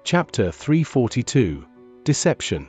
Chapter 342. Deception.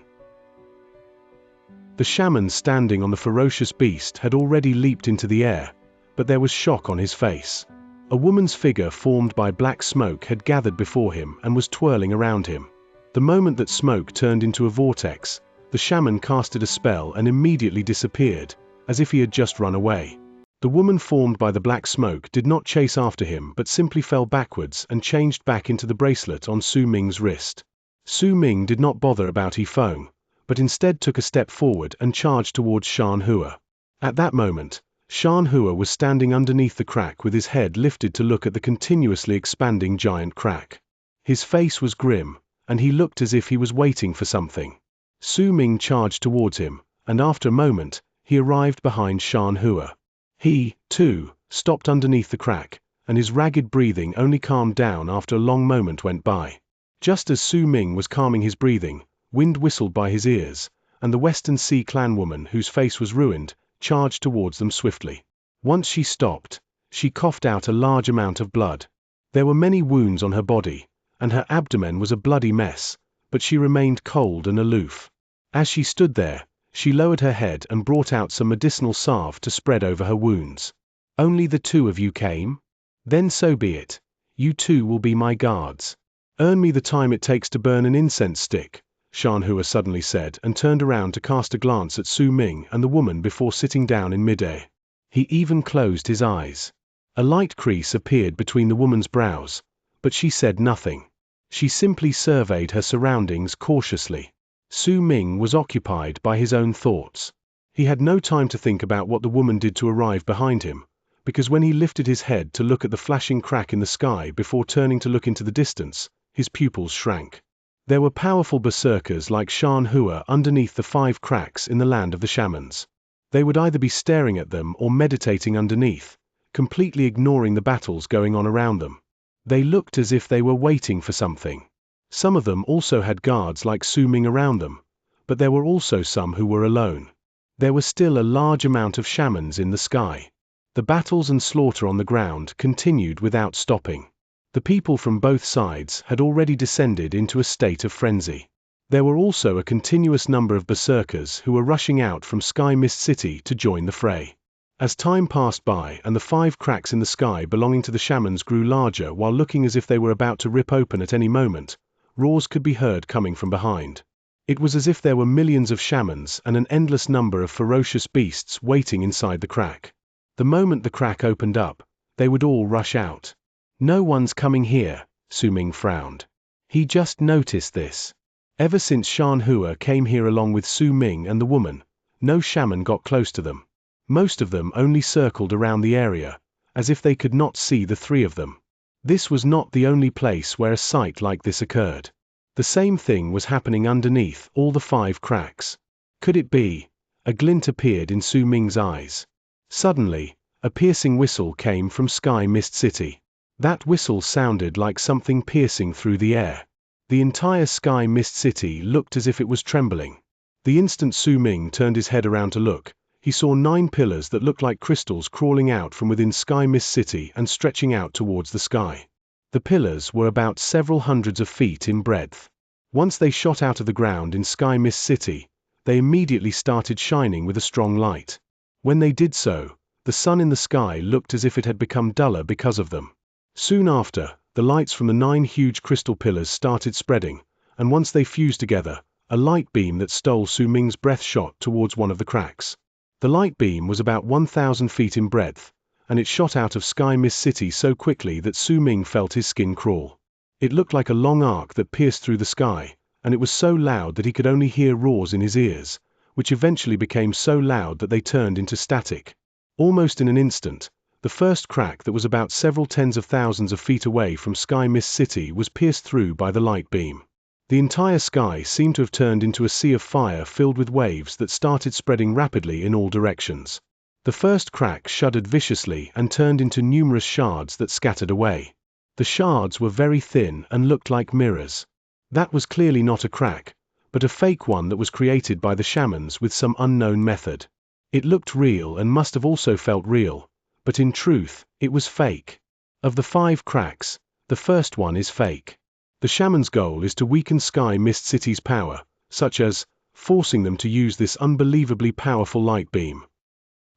The shaman standing on the ferocious beast had already leaped into the air, but there was shock on his face. A woman's figure formed by black smoke had gathered before him and was twirling around him. The moment that smoke turned into a vortex, the shaman casted a spell and immediately disappeared, as if he had just run away. The woman formed by the black smoke did not chase after him but simply fell backwards and changed back into the bracelet on Su Ming's wrist. Su Ming did not bother about Yifeng, but instead took a step forward and charged towards Xianxia. At that moment, Xianxia was standing underneath the crack with his head lifted to look at the continuously expanding giant crack. His face was grim, and he looked as if he was waiting for something. Su Ming charged towards him, and after a moment, he arrived behind Xianxia. He, too, stopped underneath the crack, and his ragged breathing only calmed down after a long moment went by. Just as Su Ming was calming his breathing, wind whistled by his ears, and the Western Sea clan woman whose face was ruined, charged towards them swiftly. Once she stopped, she coughed out a large amount of blood. There were many wounds on her body, and her abdomen was a bloody mess, but she remained cold and aloof. As she stood there, she lowered her head and brought out some medicinal salve to spread over her wounds. "Only the two of you came? Then so be it. You two will be my guards. Earn me the time it takes to burn an incense stick," Xianxia suddenly said and turned around to cast a glance at Su Ming and the woman before sitting down in midair. He even closed his eyes. A light crease appeared between the woman's brows, but she said nothing. She simply surveyed her surroundings cautiously. Su Ming was occupied by his own thoughts. He had no time to think about what the woman did to arrive behind him, because when he lifted his head to look at the flashing crack in the sky before turning to look into the distance, his pupils shrank. There were powerful berserkers like Xianxia underneath the 5 cracks in the land of the shamans. They would either be staring at them or meditating underneath, completely ignoring the battles going on around them. They looked as if they were waiting for something. Some of them also had guards like Su Ming around them, but there were also some who were alone. There was still a large amount of shamans in the sky. The battles and slaughter on the ground continued without stopping. The people from both sides had already descended into a state of frenzy. There were also a continuous number of berserkers who were rushing out from Sky Mist City to join the fray. As time passed by and the 5 cracks in the sky belonging to the shamans grew larger while looking as if they were about to rip open at any moment, roars could be heard coming from behind. It was as if there were millions of shamans and an endless number of ferocious beasts waiting inside the crack. The moment the crack opened up, they would all rush out. "No one's coming here," Su Ming frowned. He just noticed this. Ever since Xianxia came here along with Su Ming and the woman, no shaman got close to them. Most of them only circled around the area, as if they could not see the 3 of them. This was not the only place where a sight like this occurred. The same thing was happening underneath all the 5 cracks. Could it be? A glint appeared in Su Ming's eyes. Suddenly, a piercing whistle came from Sky Mist City. That whistle sounded like something piercing through the air. The entire Sky Mist City looked as if it was trembling. The instant Su Ming turned his head around to look, he saw 9 pillars that looked like crystals crawling out from within Sky Mist City and stretching out towards the sky. The pillars were about several hundreds of feet in breadth. Once they shot out of the ground in Sky Mist City, they immediately started shining with a strong light. When they did so, the sun in the sky looked as if it had become duller because of them. Soon after, the lights from the 9 huge crystal pillars started spreading, and once they fused together, a light beam that stole Su Ming's breath shot towards one of the cracks. The light beam was about 1,000 feet in breadth, and it shot out of Sky Mist City so quickly that Su Ming felt his skin crawl. It looked like a long arc that pierced through the sky, and it was so loud that he could only hear roars in his ears, which eventually became so loud that they turned into static. Almost in an instant, the first crack that was about several tens of thousands of feet away from Sky Mist City was pierced through by the light beam. The entire sky seemed to have turned into a sea of fire filled with waves that started spreading rapidly in all directions. The first crack shuddered viciously and turned into numerous shards that scattered away. The shards were very thin and looked like mirrors. That was clearly not a crack, but a fake one that was created by the shamans with some unknown method. It looked real and must have also felt real, but in truth, it was fake. Of the 5 cracks, the first one is fake. The shaman's goal is to weaken Sky Mist City's power, such as forcing them to use this unbelievably powerful light beam.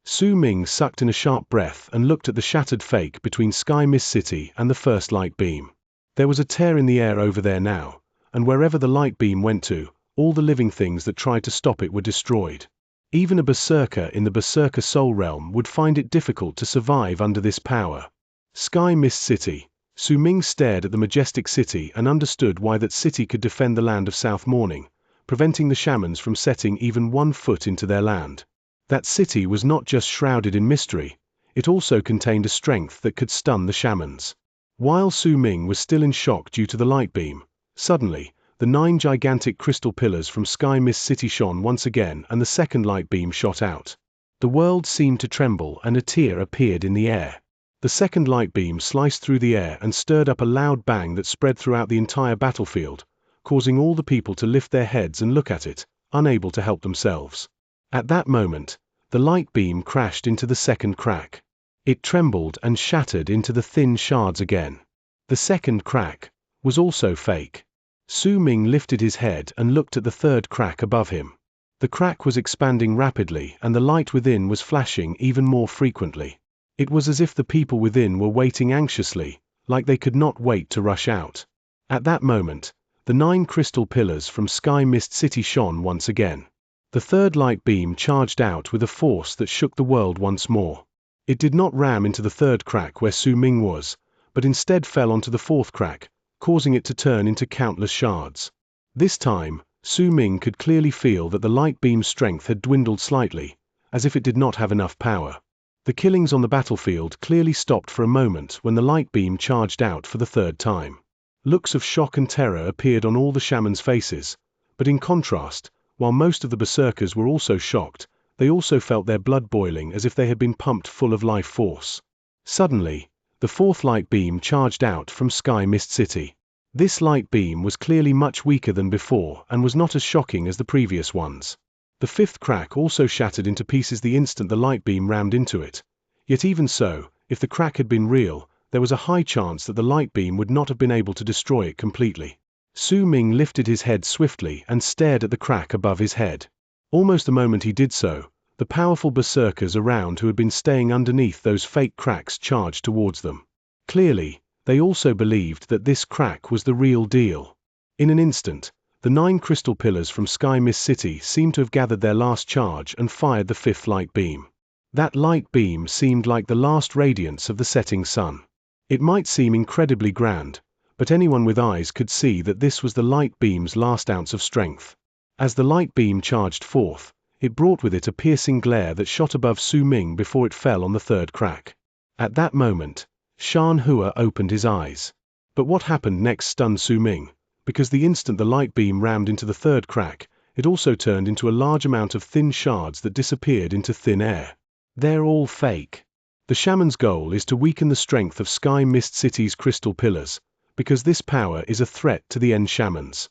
Su Ming sucked in a sharp breath and looked at the shattered fake between Sky Mist City and the first light beam. There was a tear in the air over there now, and wherever the light beam went to, all the living things that tried to stop it were destroyed. Even a berserker in the Berserker Soul Realm would find it difficult to survive under this power. Sky Mist City. Su Ming stared at the majestic city and understood why that city could defend the land of South Morning, preventing the shamans from setting even 1 foot into their land. That city was not just shrouded in mystery, it also contained a strength that could stun the shamans. While Su Ming was still in shock due to the light beam, suddenly, the 9 gigantic crystal pillars from Sky Mist City shone once again and the second light beam shot out. The world seemed to tremble and a tear appeared in the air. The second light beam sliced through the air and stirred up a loud bang that spread throughout the entire battlefield, causing all the people to lift their heads and look at it, unable to help themselves. At that moment, the light beam crashed into the second crack. It trembled and shattered into the thin shards again. The second crack was also fake. Su Ming lifted his head and looked at the third crack above him. The crack was expanding rapidly and the light within was flashing even more frequently. It was as if the people within were waiting anxiously, like they could not wait to rush out. At that moment, the 9 crystal pillars from Sky Mist City shone once again. The third light beam charged out with a force that shook the world once more. It did not ram into the third crack where Su Ming was, but instead fell onto the fourth crack, causing it to turn into countless shards. This time, Su Ming could clearly feel that the light beam's strength had dwindled slightly, as if it did not have enough power. The killings on the battlefield clearly stopped for a moment when the light beam charged out for the third time. Looks of shock and terror appeared on all the shamans' faces, but in contrast, while most of the berserkers were also shocked, they also felt their blood boiling as if they had been pumped full of life force. Suddenly, the fourth light beam charged out from Sky Mist City. This light beam was clearly much weaker than before and was not as shocking as the previous ones. The fifth crack also shattered into pieces the instant the light beam rammed into it. Yet even so, if the crack had been real, there was a high chance that the light beam would not have been able to destroy it completely. Su Ming lifted his head swiftly and stared at the crack above his head. Almost the moment he did so, the powerful berserkers around who had been staying underneath those fake cracks charged towards them. Clearly, they also believed that this crack was the real deal. In an instant, the 9 crystal pillars from Sky Mist City seemed to have gathered their last charge and fired the fifth light beam. That light beam seemed like the last radiance of the setting sun. It might seem incredibly grand, but anyone with eyes could see that this was the light beam's last ounce of strength. As the light beam charged forth, it brought with it a piercing glare that shot above Su Ming before it fell on the third crack. At that moment, Shan Hua opened his eyes. But what happened next stunned Su Ming, because the instant the light beam rammed into the third crack, it also turned into a large amount of thin shards that disappeared into thin air. They're all fake. The shaman's goal is to weaken the strength of Sky Mist City's crystal pillars, because this power is a threat to the end shamans.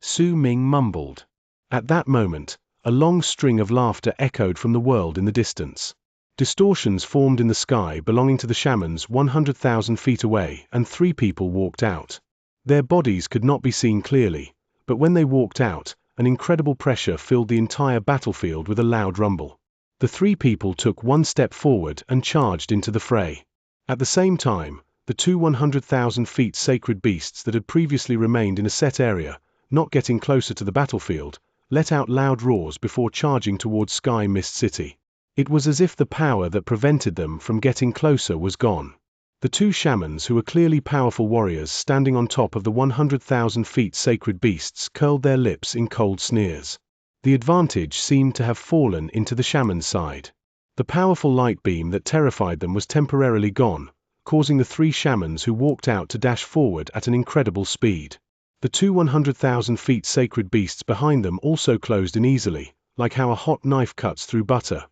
Su Ming mumbled. At that moment, a long string of laughter echoed from the world in the distance. Distortions formed in the sky belonging to the shamans 100,000 feet away, and 3 people walked out. Their bodies could not be seen clearly, but when they walked out, an incredible pressure filled the entire battlefield with a loud rumble. The 3 people took 1 step forward and charged into the fray. At the same time, the 2 100,000 feet sacred beasts that had previously remained in a set area, not getting closer to the battlefield, let out loud roars before charging towards Sky Mist City. It was as if the power that prevented them from getting closer was gone. The 2 shamans who were clearly powerful warriors standing on top of the 100,000 feet sacred beasts curled their lips in cold sneers. The advantage seemed to have fallen into the shaman's side. The powerful light beam that terrified them was temporarily gone, causing the 3 shamans who walked out to dash forward at an incredible speed. The 2 100,000 feet sacred beasts behind them also closed in easily, like how a hot knife cuts through butter.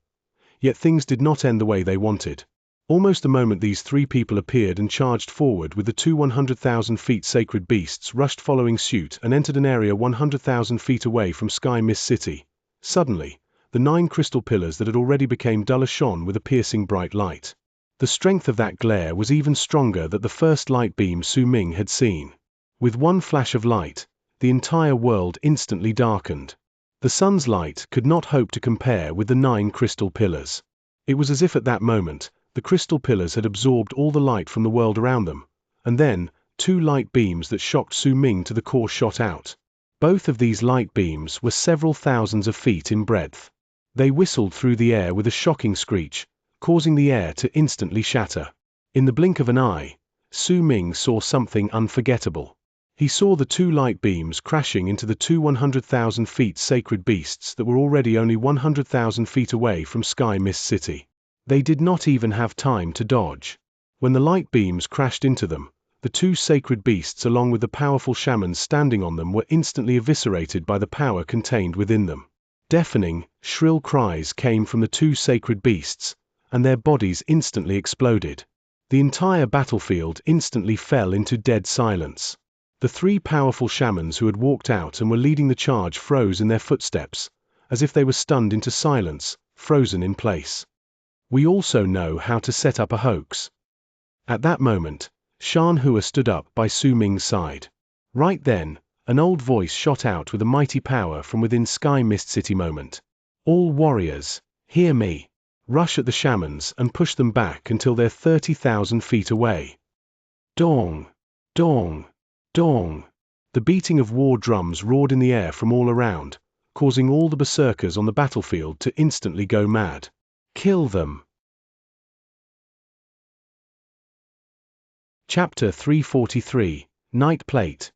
Yet things did not end the way they wanted. Almost the moment these 3 people appeared and charged forward with the 2 100,000 feet sacred beasts rushed following suit and entered an area 100,000 feet away from Sky Mist City. Suddenly, the 9 crystal pillars that had already become duller shone with a piercing bright light. The strength of that glare was even stronger than the first light beam Su Ming had seen. With one flash of light, the entire world instantly darkened. The sun's light could not hope to compare with the 9 crystal pillars. It was as if at that moment, the crystal pillars had absorbed all the light from the world around them, and then, 2 light beams that shocked Su Ming to the core shot out. Both of these light beams were several thousands of feet in breadth. They whistled through the air with a shocking screech, causing the air to instantly shatter. In the blink of an eye, Su Ming saw something unforgettable. He saw the 2 light beams crashing into the 2 100,000 feet sacred beasts that were already only 100,000 feet away from Sky Mist City. They did not even have time to dodge. When the light beams crashed into them, the 2 sacred beasts along with the powerful shamans standing on them were instantly eviscerated by the power contained within them. Deafening, shrill cries came from the 2 sacred beasts, and their bodies instantly exploded. The entire battlefield instantly fell into dead silence. The 3 powerful shamans who had walked out and were leading the charge froze in their footsteps, as if they were stunned into silence, frozen in place. We also know how to set up a hoax. At that moment, Xianxia stood up by Su Ming's side. Right then, an old voice shot out with a mighty power from within Sky Mist City. Moment. All warriors, hear me. Rush at the shamans and push them back until they're 30,000 feet away. Dong! Dong! Dong! The beating of war drums roared in the air from all around, causing all the berserkers on the battlefield to instantly go mad. Kill them! Chapter 343, Night Plate.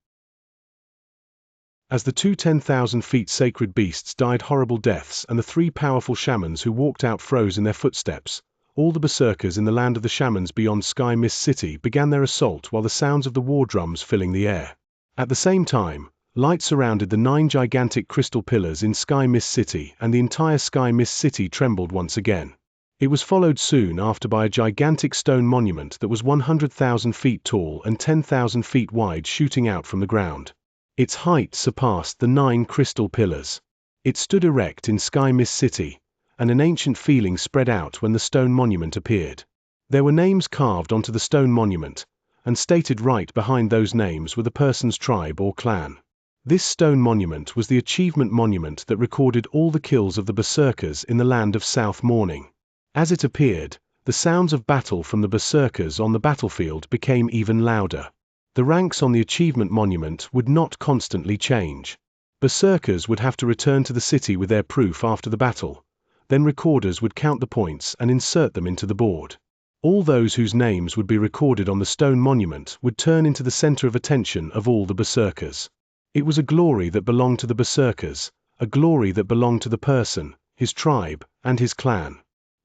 As the 2 10,000 feet sacred beasts died horrible deaths and the 3 powerful shamans who walked out froze in their footsteps, all the berserkers in the land of the shamans beyond Sky Mist City began their assault while the sounds of the war drums filling the air. At the same time, light surrounded the 9 gigantic crystal pillars in Sky Mist City and the entire Sky Mist City trembled once again. It was followed soon after by a gigantic stone monument that was 100,000 feet tall and 10,000 feet wide shooting out from the ground. Its height surpassed the 9 crystal pillars. It stood erect in Sky Mist City, and an ancient feeling spread out when the stone monument appeared. There were names carved onto the stone monument, and stated right behind those names were the person's tribe or clan. This stone monument was the achievement monument that recorded all the kills of the berserkers in the land of South Morning. As it appeared, the sounds of battle from the berserkers on the battlefield became even louder. The ranks on the achievement monument would not constantly change. Berserkers would have to return to the city with their proof after the battle. Then recorders would count the points and insert them into the board. All those whose names would be recorded on the stone monument would turn into the center of attention of all the berserkers. It was a glory that belonged to the berserkers, a glory that belonged to the person, his tribe, and his clan.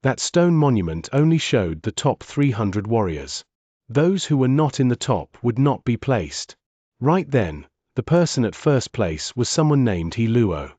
That stone monument only showed the top 300 warriors. Those who were not in the top would not be placed. Right then, the person at first place was someone named He Luo.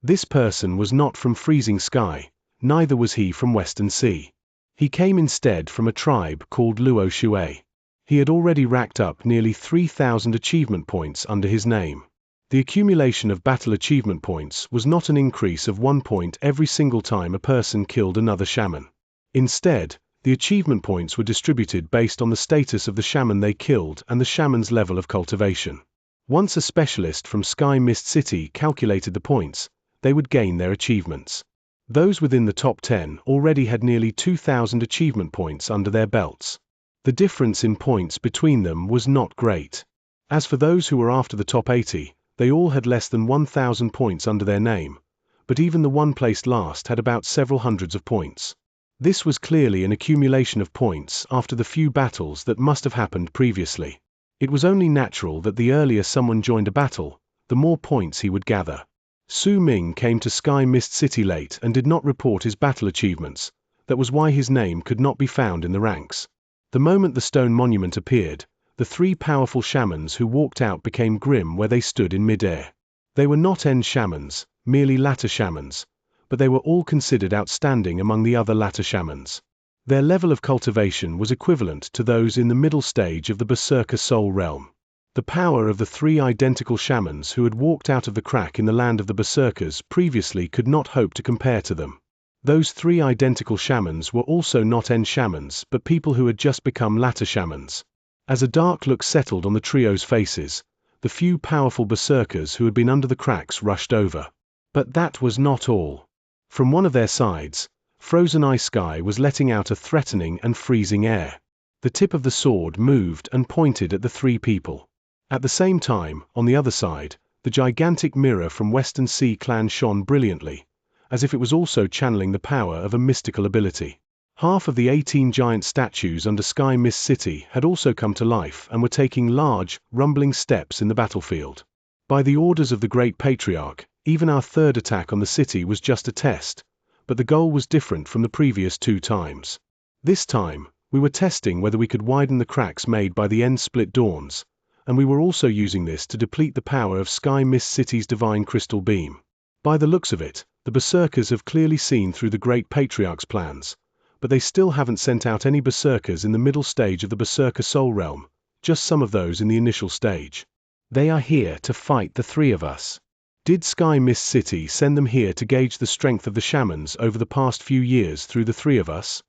This person was not from Freezing Sky, neither was he from Western Sea. He came instead from a tribe called Luo Shui. He had already racked up nearly 3,000 achievement points under his name. The accumulation of battle achievement points was not an increase of 1 point every single time a person killed another shaman. Instead, the achievement points were distributed based on the status of the shaman they killed and the shaman's level of cultivation. Once a specialist from Sky Mist City calculated the points, they would gain their achievements. Those within the top 10 already had nearly 2,000 achievement points under their belts. The difference in points between them was not great. As for those who were after the top 80, they all had less than 1,000 points under their name, but even the one placed last had about several hundreds of points. This was clearly an accumulation of points after the few battles that must have happened previously. It was only natural that the earlier someone joined a battle, the more points he would gather. Su Ming came to Sky Mist City late and did not report his battle achievements. That was why his name could not be found in the ranks. The moment the stone monument appeared, the 3 powerful shamans who walked out became grim where they stood in mid-air. They were not end shamans, merely latter shamans, but they were all considered outstanding among the other latter shamans. Their level of cultivation was equivalent to those in the middle stage of the Berserker Soul Realm. The power of the 3 identical shamans who had walked out of the crack in the land of the berserkers previously could not hope to compare to them. Those 3 identical shamans were also not end shamans but people who had just become latter shamans. As a dark look settled on the trio's faces, The few powerful berserkers who had been under the cracks rushed over. But that was not all. From one of their sides, Frozen Ice Sky was letting out a threatening and freezing air. The tip of the sword moved and pointed at the three people. At the same time, on the other side, the gigantic mirror from Western Sea Clan shone brilliantly, as if it was also channeling the power of a mystical ability. Half of the 18 giant statues under Sky Mist City had also come to life and were taking large, rumbling steps in the battlefield. By the orders of the Great Patriarch, even our third attack on the city was just a test, but the goal was different from the previous 2 times. This time, we were testing whether we could widen the cracks made by the end-split dawns, and we were also using this to deplete the power of Sky Mist City's divine crystal beam. By the looks of it, the berserkers have clearly seen through the Great Patriarch's plans, but they still haven't sent out any berserkers in the middle stage of the Berserker Soul Realm, just some of those in the initial stage. They are here to fight the 3 of us. Did Sky Mist City send them here to gauge the strength of the shamans over the past few years through the 3 of us?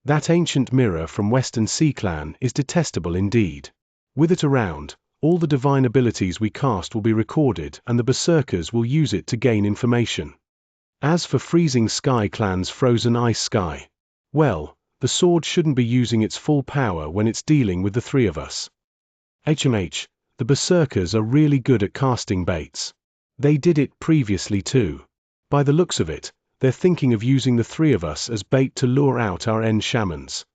That ancient mirror from Western Sea Clan is detestable indeed. With it around, all the divine abilities we cast will be recorded and the berserkers will use it to gain information. As for Freezing Sky Clan's Frozen Ice Sky, well, the sword shouldn't be using its full power when it's dealing with the 3 of us. HMH, the berserkers are really good at casting baits. They did it previously too. By the looks of it, they're thinking of using the 3 of us as bait to lure out our end shamans.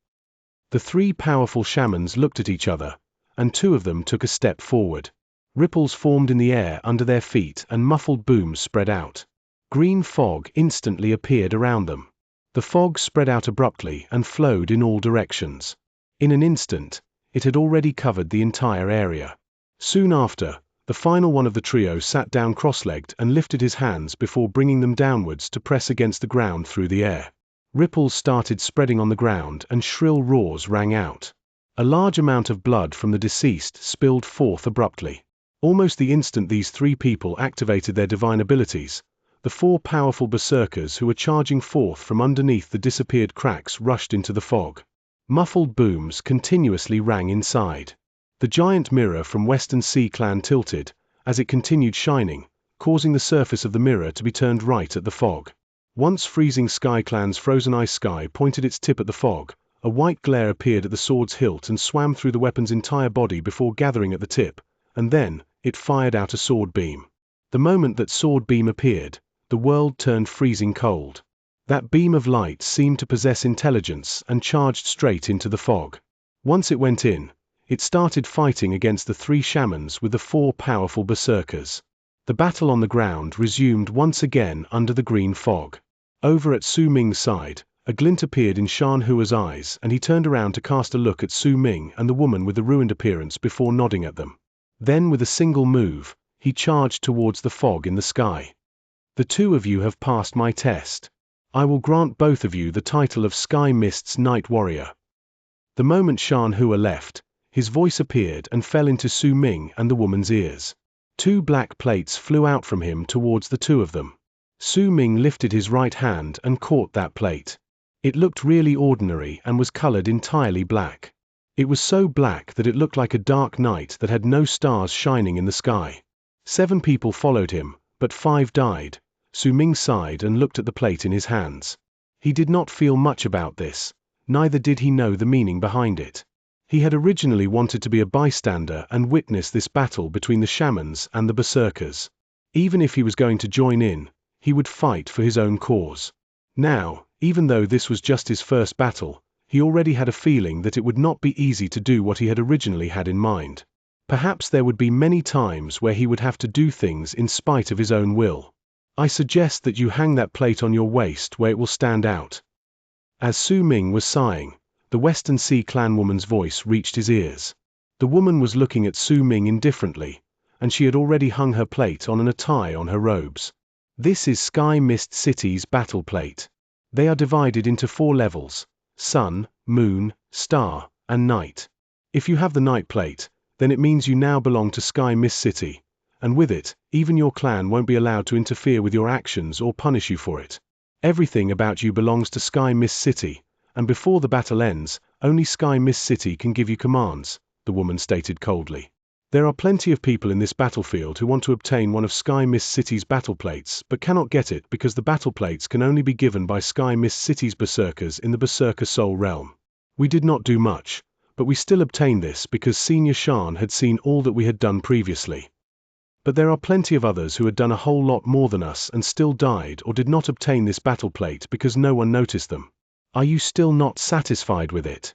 The 3 powerful shamans looked at each other, and 2 of them took a step forward. Ripples formed in the air under their feet and muffled booms spread out. Green fog instantly appeared around them. The fog spread out abruptly and flowed in all directions. In an instant, it had already covered the entire area. Soon after, the final one of the trio sat down cross-legged and lifted his hands before bringing them downwards to press against the ground through the air. Ripples started spreading on the ground and shrill roars rang out. A large amount of blood from the deceased spilled forth abruptly. Almost the instant these 3 people activated their divine abilities, the 4 powerful berserkers who were charging forth from underneath the disappeared cracks rushed into the fog. Muffled booms continuously rang inside. The giant mirror from Western Sea Clan tilted, as it continued shining, causing the surface of the mirror to be turned right at the fog. Once Freezing Sky Clan's Frozen Ice Sky pointed its tip at the fog, a white glare appeared at the sword's hilt and swam through the weapon's entire body before gathering at the tip, and then, it fired out a sword beam. The moment that sword beam appeared, the world turned freezing cold. That beam of light seemed to possess intelligence and charged straight into the fog. Once it went in, it started fighting against the 3 shamans with the 4 powerful berserkers. The battle on the ground resumed once again under the green fog. Over at Su Ming's side, a glint appeared in Xianxia's eyes and he turned around to cast a look at Su Ming and the woman with the ruined appearance before nodding at them. Then with a single move, he charged towards the fog in the sky. The 2 of you have passed my test. I will grant both of you the title of Sky Mist's Night Warrior. The moment Xianxia left, his voice appeared and fell into Su Ming and the woman's ears. 2 black plates flew out from him towards the 2 of them. Su Ming lifted his right hand and caught that plate. It looked really ordinary and was colored entirely black. It was so black that it looked like a dark night that had no stars shining in the sky. 7 people followed him, but 5 died. Su Ming sighed and looked at the plate in his hands. He did not feel much about this, neither did he know the meaning behind it. He had originally wanted to be a bystander and witness this battle between the shamans and the berserkers. Even if he was going to join in, he would fight for his own cause. Now, even though this was just his first battle, he already had a feeling that it would not be easy to do what he had originally had in mind. Perhaps there would be many times where he would have to do things in spite of his own will. I suggest that you hang that plate on your waist where it will stand out. As Su Ming was sighing, the Western Sea Clan woman's voice reached his ears. The woman was looking at Su Ming indifferently, and she had already hung her plate on a tie on her robes. This is Sky Mist City's battle plate. They are divided into 4 levels: sun, moon, star, and night. If you have the night plate, then it means you now belong to Sky Mist City, and with it, even your clan won't be allowed to interfere with your actions or punish you for it. Everything about you belongs to Sky Mist City, and before the battle ends, only Sky Mist City can give you commands, the woman stated coldly. There are plenty of people in this battlefield who want to obtain one of Sky Mist City's battle plates but cannot get it because the battle plates can only be given by Sky Mist City's berserkers in the Berserker Soul realm. We did not do much, but we still obtained this because Senior Shan had seen all that we had done previously. But there are plenty of others who had done a whole lot more than us and still died or did not obtain this battle plate because no one noticed them. Are you still not satisfied with it?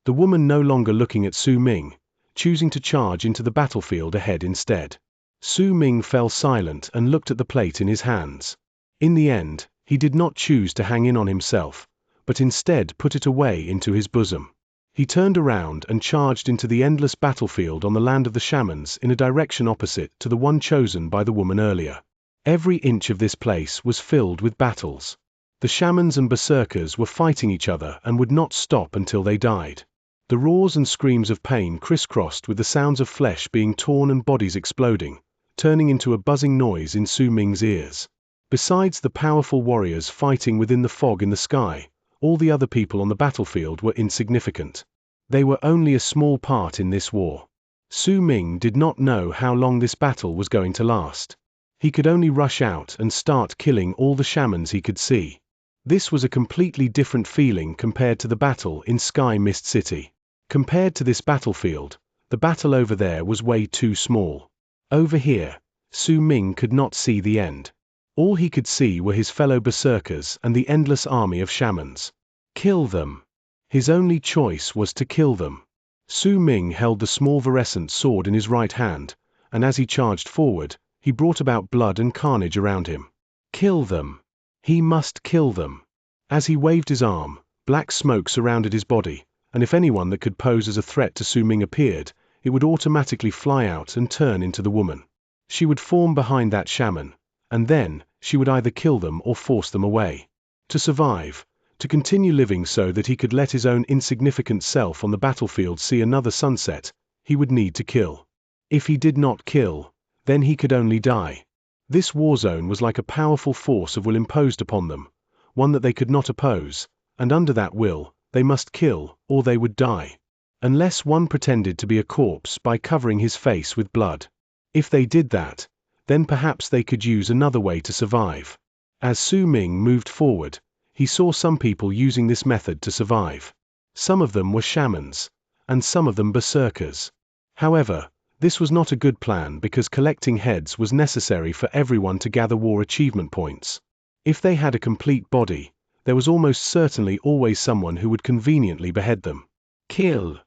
The woman no longer looking at Su Ming, choosing to charge into the battlefield ahead instead. Su Ming fell silent and looked at the plate in his hands. In the end, he did not choose to hang in on himself, but instead put it away into his bosom. He turned around and charged into the endless battlefield on the land of the shamans in a direction opposite to the one chosen by the woman earlier. Every inch of this place was filled with battles. The shamans and berserkers were fighting each other and would not stop until they died. The roars and screams of pain crisscrossed with the sounds of flesh being torn and bodies exploding, turning into a buzzing noise in Su Ming's ears. Besides the powerful warriors fighting within the fog in the sky, all the other people on the battlefield were insignificant. They were only a small part in this war. Su Ming did not know how long this battle was going to last. He could only rush out and start killing all the shamans he could see. This was a completely different feeling compared to the battle in Sky Mist City. Compared to this battlefield, the battle over there was way too small. Over here, Su Ming could not see the end. All he could see were his fellow berserkers and the endless army of shamans. Kill them. His only choice was to kill them. Su Ming held the small virescent sword in his right hand, and as he charged forward, he brought about blood and carnage around him. Kill them. He must kill them. As he waved his arm, black smoke surrounded his body, and if anyone that could pose as a threat to Su Ming appeared, it would automatically fly out and turn into the woman. She would form behind that shaman, and then, she would either kill them or force them away. To survive, to continue living so that he could let his own insignificant self on the battlefield see another sunset, he would need to kill. If he did not kill, then he could only die. This war zone was like a powerful force of will imposed upon them, one that they could not oppose, and under that will, they must kill, or they would die. Unless one pretended to be a corpse by covering his face with blood. If they did that, then perhaps they could use another way to survive. As Su Ming moved forward, he saw some people using this method to survive. Some of them were shamans, and some of them berserkers. However, this was not a good plan because collecting heads was necessary for everyone to gather war achievement points. If they had a complete body, there was almost certainly always someone who would conveniently behead them. Kill.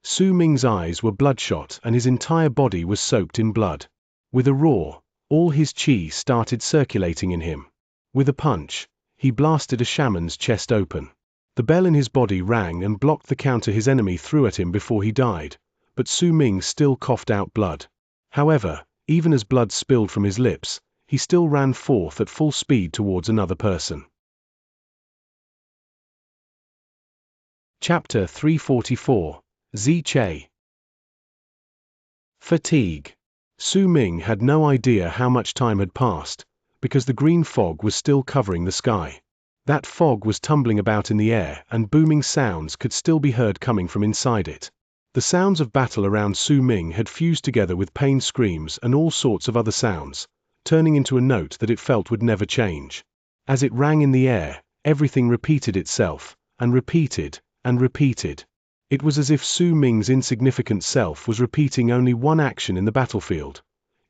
Su Ming's eyes were bloodshot and his entire body was soaked in blood. With a roar, all his chi started circulating in him. With a punch, he blasted a shaman's chest open. The bell in his body rang and blocked the counter his enemy threw at him before he died, but Su Ming still coughed out blood. However, even as blood spilled from his lips, he still ran forth at full speed towards another person. Chapter 344, Xianxia. Fatigue. Su Ming had no idea how much time had passed, because the green fog was still covering the sky. That fog was tumbling about in the air and booming sounds could still be heard coming from inside it. The sounds of battle around Su Ming had fused together with pain screams and all sorts of other sounds, turning into a note that it felt would never change. As it rang in the air, everything repeated itself, and repeated, and repeated. It was as if Su Ming's insignificant self was repeating only one action in the battlefield.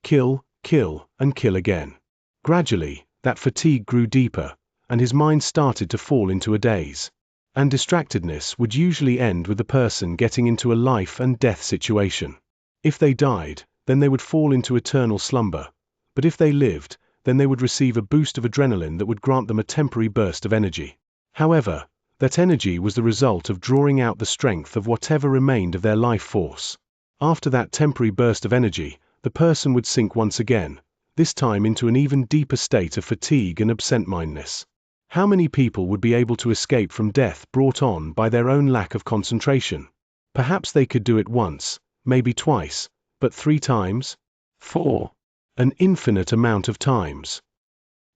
Kill, kill, and kill again. Gradually, that fatigue grew deeper, and his mind started to fall into a daze. And distractedness would usually end with the person getting into a life and death situation. If they died, then they would fall into eternal slumber. But if they lived, then they would receive a boost of adrenaline that would grant them a temporary burst of energy. However, that energy was the result of drawing out the strength of whatever remained of their life force. After that temporary burst of energy, the person would sink once again, this time into an even deeper state of fatigue and absent-mindedness. How many people would be able to escape from death brought on by their own lack of concentration? Perhaps they could do it once, maybe twice, but 3 times? 4. An infinite amount of times.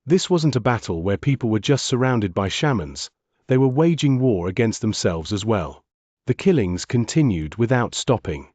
This wasn't a battle where people were just surrounded by shamans. They were waging war against themselves as well. The killings continued without stopping.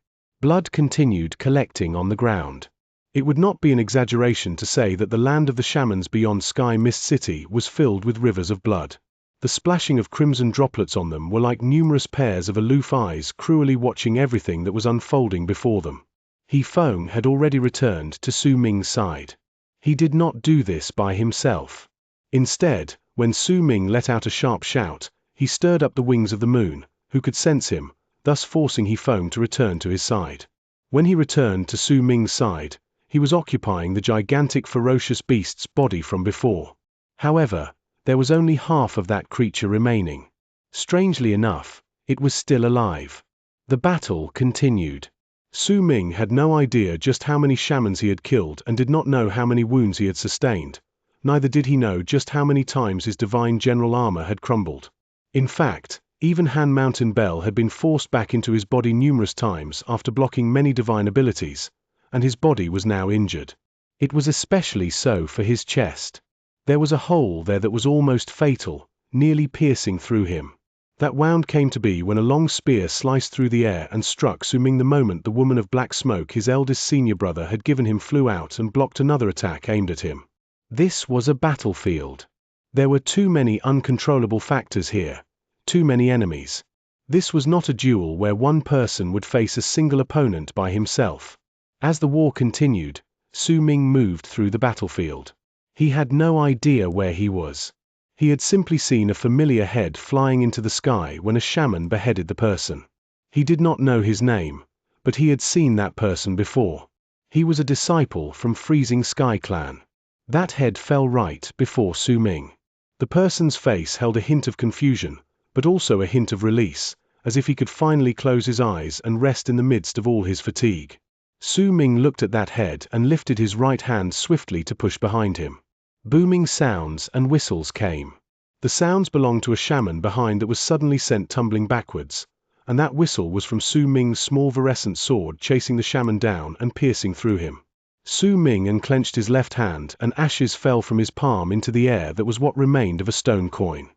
Blood continued collecting on the ground. It would not be an exaggeration to say that the land of the shamans beyond Sky Mist City was filled with rivers of blood. The splashing of crimson droplets on them were like numerous pairs of aloof eyes cruelly watching everything that was unfolding before them. He Feng had already returned to Su Ming's side. He did not do this by himself. Instead, when Su Ming let out a sharp shout, he stirred up the wings of the moon, who could sense him, thus forcing He Feng to return to his side. When he returned to Su Ming's side, he was occupying the gigantic ferocious beast's body from before. However, there was only half of that creature remaining. Strangely enough, it was still alive. The battle continued. Su Ming had no idea just how many shamans he had killed and did not know how many wounds he had sustained. Neither did he know just how many times his divine general armor had crumbled. In fact, even Han Mountain Bell had been forced back into his body numerous times after blocking many divine abilities, and his body was now injured. It was especially so for his chest. There was a hole there that was almost fatal, nearly piercing through him. That wound came to be when a long spear sliced through the air and struck Su Ming the moment the woman of black smoke his eldest senior brother had given him flew out and blocked another attack aimed at him. This was a battlefield. There were too many uncontrollable factors here, too many enemies. This was not a duel where one person would face a single opponent by himself. As the war continued, Su Ming moved through the battlefield. He had no idea where he was. He had simply seen a familiar head flying into the sky when a shaman beheaded the person. He did not know his name, but he had seen that person before. He was a disciple from Freezing Sky Clan. That head fell right before Su Ming. The person's face held a hint of confusion, but also a hint of release, as if he could finally close his eyes and rest in the midst of all his fatigue. Su Ming looked at that head and lifted his right hand swiftly to push behind him. Booming sounds and whistles came. The sounds belonged to a shaman behind that was suddenly sent tumbling backwards, and that whistle was from Su Ming's small virescent sword chasing the shaman down and piercing through him. Su Ming unclenched his left hand and ashes fell from his palm into the air that was what remained of a stone coin.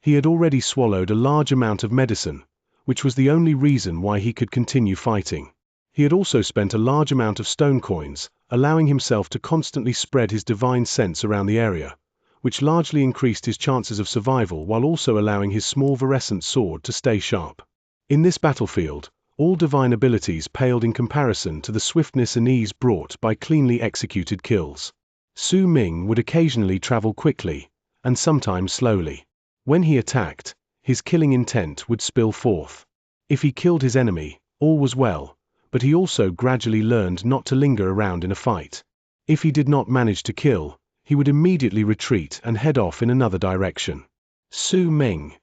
He had already swallowed a large amount of medicine, which was the only reason why he could continue fighting. He had also spent a large amount of stone coins, allowing himself to constantly spread his divine sense around the area, which largely increased his chances of survival while also allowing his small virescent sword to stay sharp. In this battlefield, all divine abilities paled in comparison to the swiftness and ease brought by cleanly executed kills. Su Ming would occasionally travel quickly, and sometimes slowly. When he attacked, his killing intent would spill forth. If he killed his enemy, all was well, but he also gradually learned not to linger around in a fight. If he did not manage to kill, he would immediately retreat and head off in another direction. Su Ming.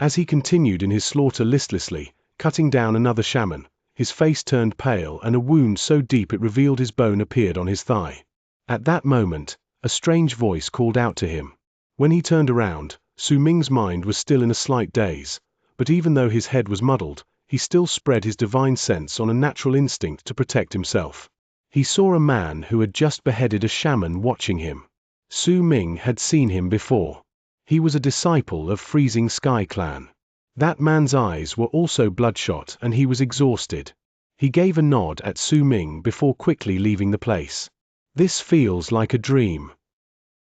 As he continued in his slaughter listlessly, cutting down another shaman, his face turned pale and a wound so deep it revealed his bone appeared on his thigh. At that moment, a strange voice called out to him. When he turned around, Su Ming's mind was still in a slight daze, but even though his head was muddled, he still spread his divine sense on a natural instinct to protect himself. He saw a man who had just beheaded a shaman watching him. Su Ming had seen him before. He was a disciple of Freezing Sky Clan. That man's eyes were also bloodshot and he was exhausted. He gave a nod at Su Ming before quickly leaving the place. This feels like a dream.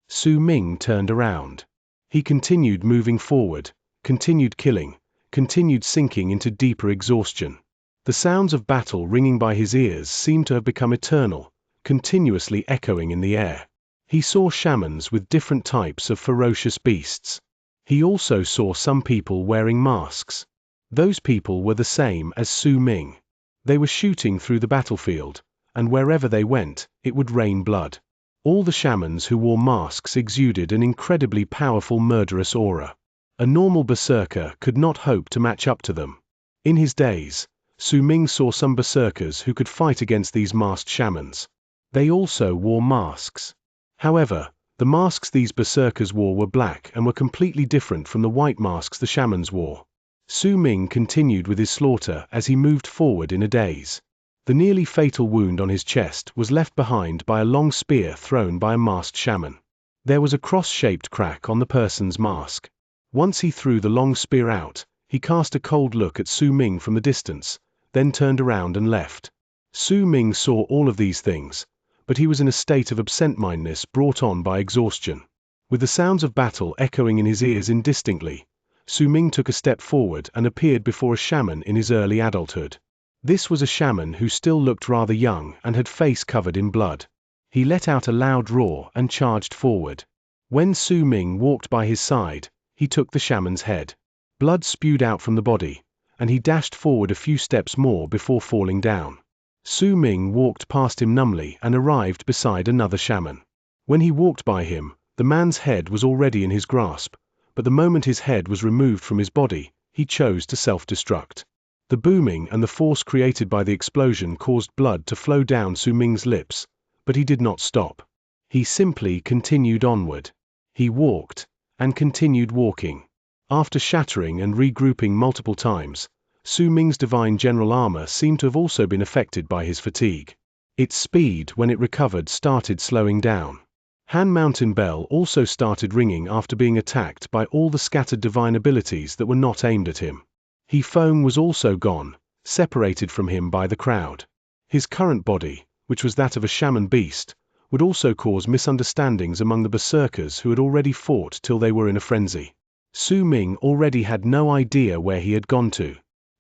Su Ming turned around. He continued moving forward, continued killing, continued sinking into deeper exhaustion. The sounds of battle ringing by his ears seemed to have become eternal, continuously echoing in the air. He saw shamans with different types of ferocious beasts. He also saw some people wearing masks. Those people were the same as Su Ming. They were shooting through the battlefield, and wherever they went, it would rain blood. All the shamans who wore masks exuded an incredibly powerful murderous aura. A normal berserker could not hope to match up to them. In his days, Su Ming saw some berserkers who could fight against these masked shamans. They also wore masks. However, the masks these berserkers wore were black and were completely different from the white masks the shamans wore. Su Ming continued with his slaughter as he moved forward in a daze. The nearly fatal wound on his chest was left behind by a long spear thrown by a masked shaman. There was a cross-shaped crack on the person's mask. Once he threw the long spear out, he cast a cold look at Su Ming from the distance, then turned around and left. Su Ming saw all of these things, but he was in a state of absent-mindedness brought on by exhaustion. With the sounds of battle echoing in his ears indistinctly, Su Ming took a step forward and appeared before a shaman in his early adulthood. This was a shaman who still looked rather young and had face covered in blood. He let out a loud roar and charged forward. When Su Ming walked by his side, he took the shaman's head. Blood spewed out from the body, and he dashed forward a few steps more before falling down. Su Ming walked past him numbly and arrived beside another shaman. When he walked by him, the man's head was already in his grasp, but the moment his head was removed from his body, he chose to self-destruct. The booming and the force created by the explosion caused blood to flow down Su Ming's lips, but he did not stop. He simply continued onward. He walked, and continued walking. After shattering and regrouping multiple times, Su Ming's divine general armor seemed to have also been affected by his fatigue. Its speed when it recovered started slowing down. Han Mountain Bell also started ringing after being attacked by all the scattered divine abilities that were not aimed at him. He Feng was also gone, separated from him by the crowd. His current body, which was that of a shaman beast, would also cause misunderstandings among the berserkers who had already fought till they were in a frenzy. Su Ming already had no idea where he had gone to.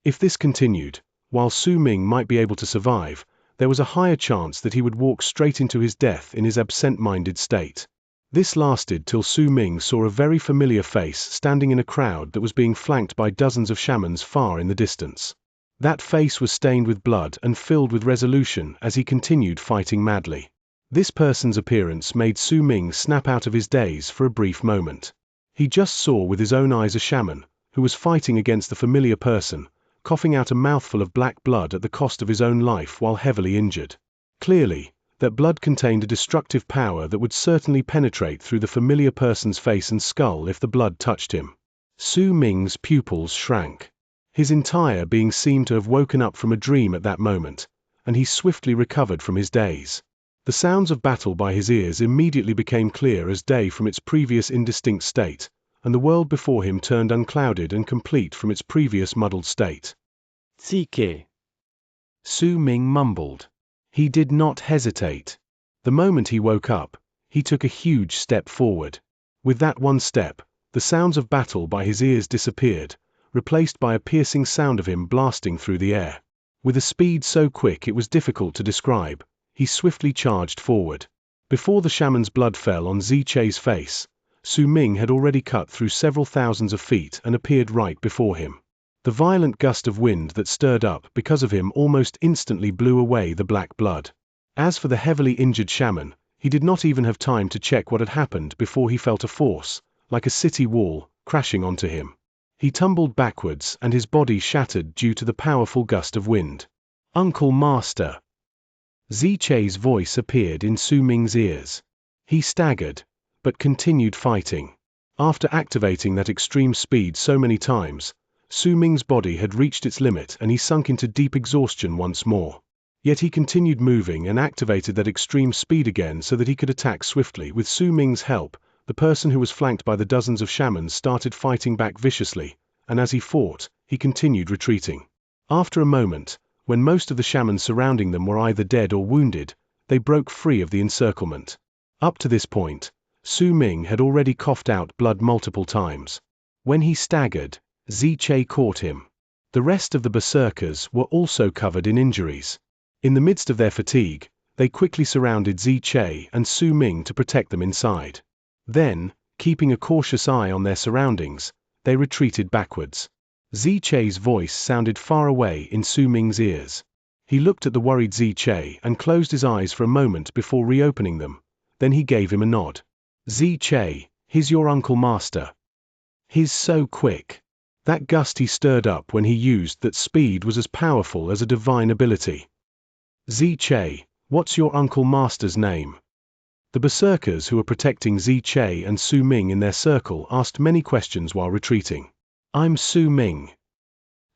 If this continued, while Su Ming might be able to survive, there was a higher chance that he would walk straight into his death in his absent-minded state. This lasted till Su Ming saw a very familiar face standing in a crowd that was being flanked by dozens of shamans far in the distance. That face was stained with blood and filled with resolution as he continued fighting madly. This person's appearance made Su Ming snap out of his daze for a brief moment. He just saw with his own eyes a shaman, who was fighting against the familiar person, coughing out a mouthful of black blood at the cost of his own life while heavily injured. Clearly, that blood contained a destructive power that would certainly penetrate through the familiar person's face and skull if the blood touched him. Su Ming's pupils shrank. His entire being seemed to have woken up from a dream at that moment, and he swiftly recovered from his daze. The sounds of battle by his ears immediately became clear as day from its previous indistinct state, and the world before him turned unclouded and complete from its previous muddled state. "Zike," Su Ming mumbled. He did not hesitate. The moment he woke up, he took a huge step forward. With that one step, the sounds of battle by his ears disappeared, replaced by a piercing sound of him blasting through the air. With a speed so quick it was difficult to describe, he swiftly charged forward. Before the shaman's blood fell on Ziche's face, Su Ming had already cut through several thousands of feet and appeared right before him. The violent gust of wind that stirred up because of him almost instantly blew away the black blood. As for the heavily injured shaman, he did not even have time to check what had happened before he felt a force, like a city wall, crashing onto him. He tumbled backwards and his body shattered due to the powerful gust of wind. "Uncle Master!" Ziche's voice appeared in Su Ming's ears. He staggered, but continued fighting. After activating that extreme speed so many times, Su Ming's body had reached its limit and he sunk into deep exhaustion once more. Yet he continued moving and activated that extreme speed again so that he could attack swiftly. With Su Ming's help, the person who was flanked by the dozens of shamans started fighting back viciously, and as he fought, he continued retreating. After a moment, when most of the shamans surrounding them were either dead or wounded, they broke free of the encirclement. Up to this point, Su Ming had already coughed out blood multiple times. When he staggered, Ziche caught him. The rest of the berserkers were also covered in injuries. In the midst of their fatigue, they quickly surrounded Ziche and Su Ming to protect them inside. Then, keeping a cautious eye on their surroundings, they retreated backwards. Ziche's voice sounded far away in Su Ming's ears. He looked at the worried Ziche and closed his eyes for a moment before reopening them. Then he gave him a nod. "Ziche, he's your Uncle Master. He's so quick." That gust he stirred up when he used that speed was as powerful as a divine ability. "Ziche, what's your Uncle Master's name?" The berserkers who were protecting Ziche and Su Ming in their circle asked many questions while retreating. "I'm Su Ming."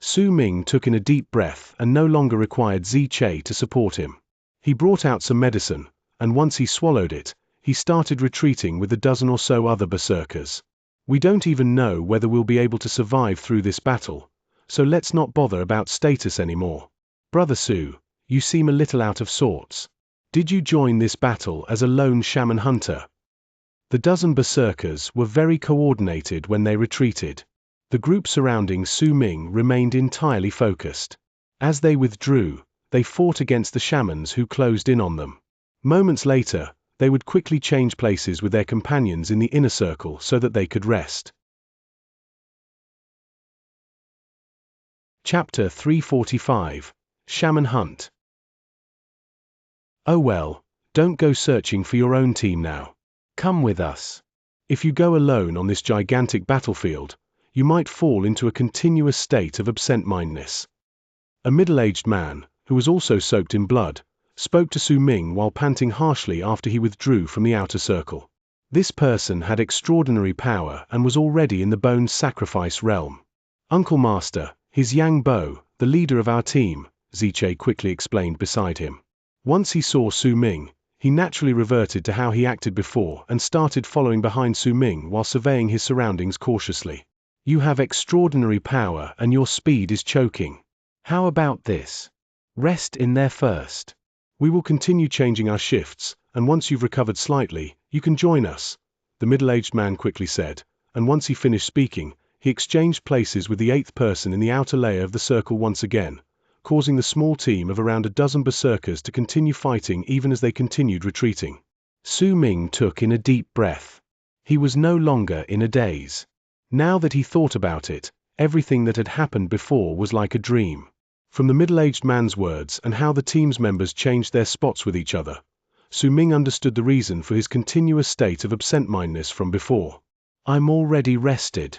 Su Ming took in a deep breath and no longer required Ziche to support him. He brought out some medicine, and once he swallowed it, he started retreating with a dozen or so other berserkers. "We don't even know whether we'll be able to survive through this battle, so let's not bother about status anymore. Brother Su, you seem a little out of sorts. Did you join this battle as a lone shaman hunter? The dozen berserkers were very coordinated when they retreated. The group surrounding Su Ming remained entirely focused. As they withdrew, they fought against the shamans who closed in on them. Moments later, they would quickly change places with their companions in the inner circle so that they could rest. Chapter 345, Shaman Hunt. Oh well, don't go searching for your own team now. Come with us. If you go alone on this gigantic battlefield, you might fall into a continuous state of absent-mindedness. A middle-aged man, who was also soaked in blood, spoke to Su Ming while panting harshly after he withdrew from the outer circle. This person had extraordinary power and was already in the bone sacrifice realm. Uncle Master, he's Yang Bo, the leader of our team, Xianxia quickly explained beside him. Once he saw Su Ming, he naturally reverted to how he acted before and started following behind Su Ming while surveying his surroundings cautiously. You have extraordinary power and your speed is choking. How about this? Rest in there first. We will continue changing our shifts, and once you've recovered slightly, you can join us, the middle-aged man quickly said, and once he finished speaking, he exchanged places with the eighth person in the outer layer of the circle once again, causing the small team of around a dozen berserkers to continue fighting even as they continued retreating. Su Ming took in a deep breath. He was no longer in a daze. Now that he thought about it, everything that had happened before was like a dream. From the middle-aged man's words and how the team's members changed their spots with each other, Su Ming understood the reason for his continuous state of absent-mindedness from before. I'm already rested.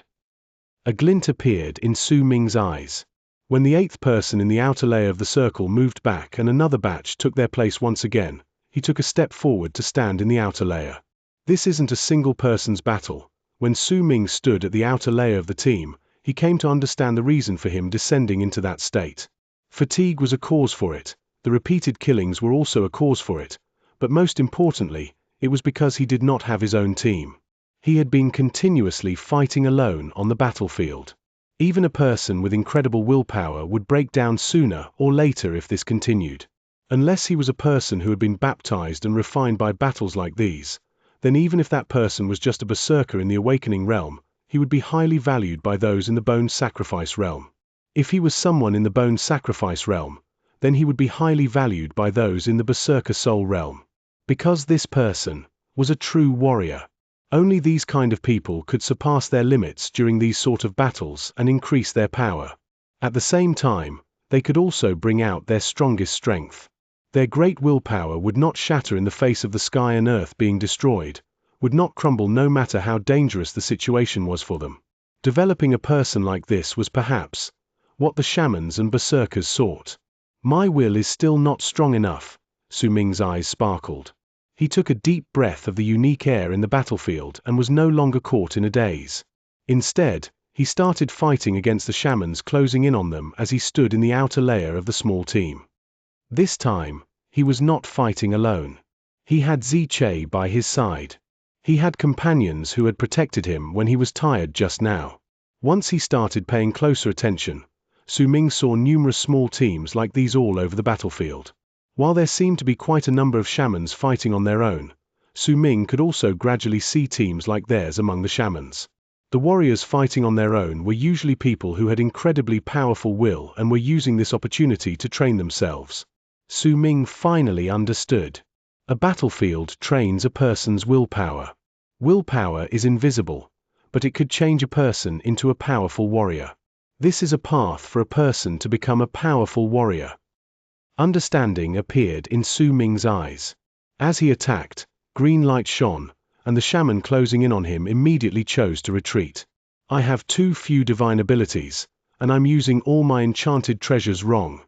A glint appeared in Su Ming's eyes. When the eighth person in the outer layer of the circle moved back and another batch took their place once again, he took a step forward to stand in the outer layer. This isn't a single person's battle. When Su Ming stood at the outer layer of the team, he came to understand the reason for him descending into that state. Fatigue was a cause for it, the repeated killings were also a cause for it, but most importantly, it was because he did not have his own team. He had been continuously fighting alone on the battlefield. Even a person with incredible willpower would break down sooner or later if this continued. Unless he was a person who had been baptized and refined by battles like these, then even if that person was just a berserker in the awakening realm, he would be highly valued by those in the bone sacrifice realm. If he was someone in the bone sacrifice realm, then he would be highly valued by those in the berserker soul realm. Because this person was a true warrior. Only these kind of people could surpass their limits during these sort of battles and increase their power. At the same time, they could also bring out their strongest strength. Their great willpower would not shatter in the face of the sky and earth being destroyed, would not crumble no matter how dangerous the situation was for them. Developing a person like this was perhaps what the shamans and berserkers sought. My will is still not strong enough, Su Ming's eyes sparkled. He took a deep breath of the unique air in the battlefield and was no longer caught in a daze. Instead, he started fighting against the shamans closing in on them as he stood in the outer layer of the small team. This time, he was not fighting alone. He had Xianxia by his side. He had companions who had protected him when he was tired just now. Once he started paying closer attention, Su Ming saw numerous small teams like these all over the battlefield. While there seemed to be quite a number of shamans fighting on their own, Su Ming could also gradually see teams like theirs among the shamans. The warriors fighting on their own were usually people who had incredibly powerful will and were using this opportunity to train themselves. Su Ming finally understood. A battlefield trains a person's willpower. Willpower is invisible, but it could change a person into a powerful warrior. This is a path for a person to become a powerful warrior. Understanding appeared in Su Ming's eyes. As he attacked, green light shone, and the shaman closing in on him immediately chose to retreat. I have too few divine abilities, and I'm using all my enchanted treasures wrong.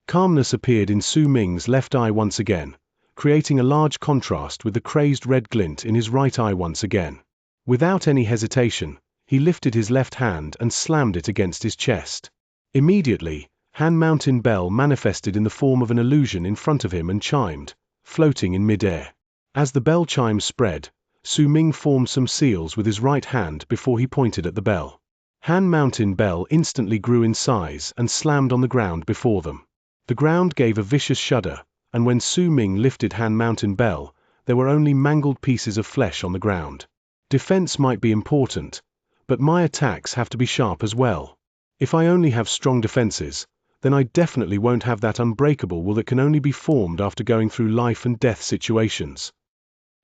Calmness appeared in Su Ming's left eye once again, creating a large contrast with the crazed red glint in his right eye once again. Without any hesitation, he lifted his left hand and slammed it against his chest. Immediately, Han Mountain Bell manifested in the form of an illusion in front of him and chimed, floating in mid-air. As the bell chimes spread, Su Ming formed some seals with his right hand before he pointed at the bell. Han Mountain Bell instantly grew in size and slammed on the ground before them. The ground gave a vicious shudder, and when Su Ming lifted Han Mountain Bell, there were only mangled pieces of flesh on the ground. Defense might be important, but my attacks have to be sharp as well. If I only have strong defenses, then I definitely won't have that unbreakable will that can only be formed after going through life and death situations.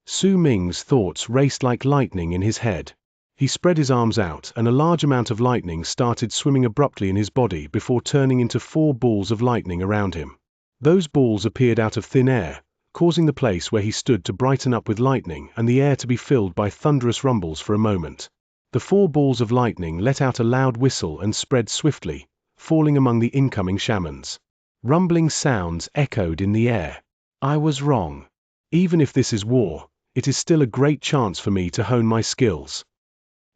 Su Ming's thoughts raced like lightning in his head. He spread his arms out, and a large amount of lightning started swimming abruptly in his body before turning into 4 balls of lightning around him. Those balls appeared out of thin air, causing the place where he stood to brighten up with lightning and the air to be filled by thunderous rumbles for a moment. The 4 balls of lightning let out a loud whistle and spread swiftly, falling among the incoming shamans. Rumbling sounds echoed in the air. I was wrong. Even if this is war, it is still a great chance for me to hone my skills.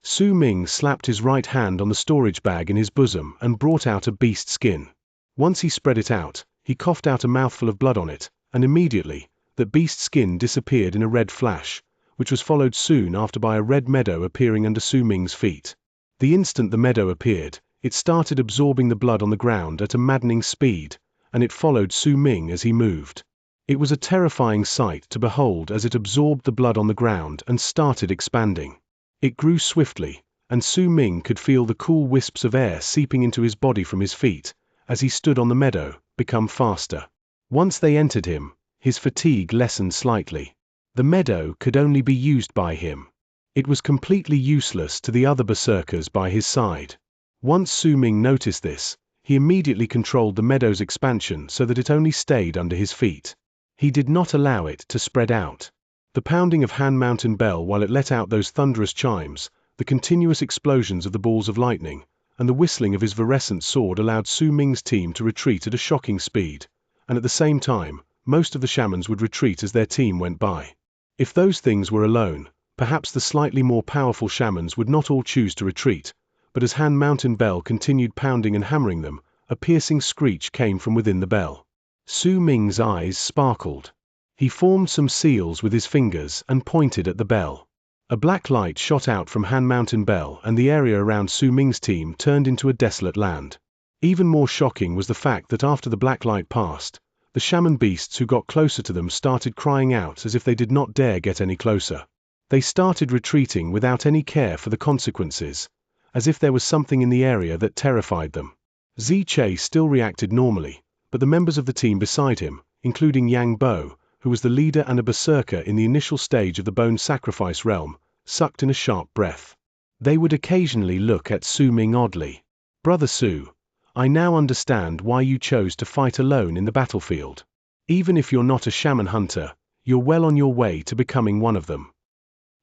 Su Ming slapped his right hand on the storage bag in his bosom and brought out a beast skin. Once he spread it out, he coughed out a mouthful of blood on it, and immediately, that beast skin disappeared in a red flash, which was followed soon after by a red meadow appearing under Su Ming's feet. The instant the meadow appeared, it started absorbing the blood on the ground at a maddening speed, and it followed Su Ming as he moved. It was a terrifying sight to behold as it absorbed the blood on the ground and started expanding. It grew swiftly, and Su Ming could feel the cool wisps of air seeping into his body from his feet, as he stood on the meadow, become faster. Once they entered him, his fatigue lessened slightly. The meadow could only be used by him. It was completely useless to the other berserkers by his side. Once Su Ming noticed this, he immediately controlled the meadow's expansion so that it only stayed under his feet. He did not allow it to spread out. The pounding of Han Mountain Bell while it let out those thunderous chimes, the continuous explosions of the balls of lightning, and the whistling of his virescent sword allowed Su Ming's team to retreat at a shocking speed, and at the same time, most of the shamans would retreat as their team went by. If those things were alone, perhaps the slightly more powerful shamans would not all choose to retreat, but as Han Mountain Bell continued pounding and hammering them, a piercing screech came from within the bell. Su Ming's eyes sparkled. He formed some seals with his fingers and pointed at the bell. A black light shot out from Han Mountain Bell and the area around Su Ming's team turned into a desolate land. Even more shocking was the fact that after the black light passed, the shaman beasts who got closer to them started crying out as if they did not dare get any closer. They started retreating without any care for the consequences, as if there was something in the area that terrified them. Xianxia still reacted normally, but the members of the team beside him, including Yang Bo, who was the leader and a berserker in the initial stage of the bone sacrifice realm, sucked in a sharp breath. They would occasionally look at Su Ming oddly. Brother Su, I now understand why you chose to fight alone in the battlefield. Even if you're not a shaman hunter, you're well on your way to becoming one of them.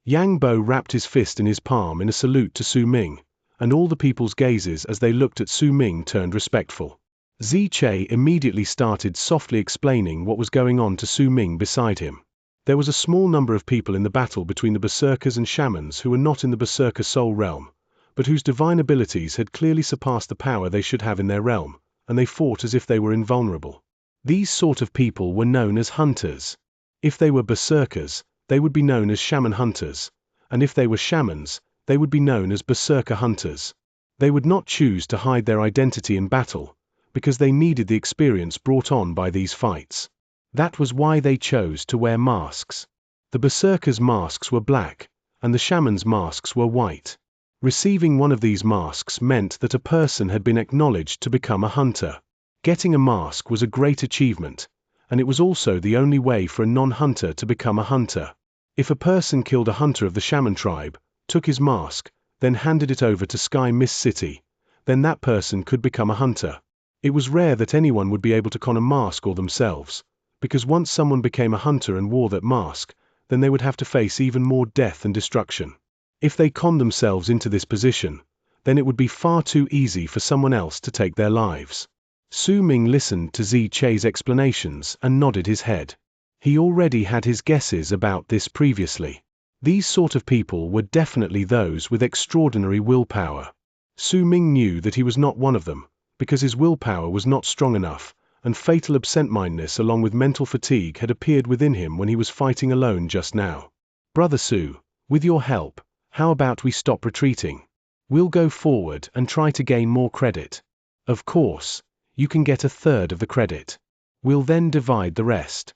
Yang Bo wrapped his fist in his palm in a salute to Su Ming, and all the people's gazes as they looked at Su Ming turned respectful. Xianxia immediately started softly explaining what was going on to Su Ming beside him. There was a small number of people in the battle between the berserkers and shamans who were not in the berserker soul realm, but whose divine abilities had clearly surpassed the power they should have in their realm, and they fought as if they were invulnerable. These sort of people were known as hunters. If they were berserkers, they would be known as shaman hunters, and if they were shamans, they would be known as berserker hunters. They would not choose to hide their identity in battle, because they needed the experience brought on by these fights. That was why they chose to wear masks. The berserkers' masks were black, and the shamans' masks were white. Receiving one of these masks meant that a person had been acknowledged to become a hunter. Getting a mask was a great achievement, and it was also the only way for a non-hunter to become a hunter. If a person killed a hunter of the shaman tribe, took his mask, then handed it over to Sky Mist City, then that person could become a hunter. It was rare that anyone would be able to con a mask or themselves, because once someone became a hunter and wore that mask, then they would have to face even more death and destruction. If they conned themselves into this position, then it would be far too easy for someone else to take their lives. Su Ming listened to Xianxia's explanations and nodded his head. He already had his guesses about this previously. These sort of people were definitely those with extraordinary willpower. Su Ming knew that he was not one of them, because his willpower was not strong enough, and fatal absent-mindedness along with mental fatigue had appeared within him when he was fighting alone just now. Brother Su, with your help, how about we stop retreating? We'll go forward and try to gain more credit. Of course, You can get 1/3 of the credit. We'll then divide the rest."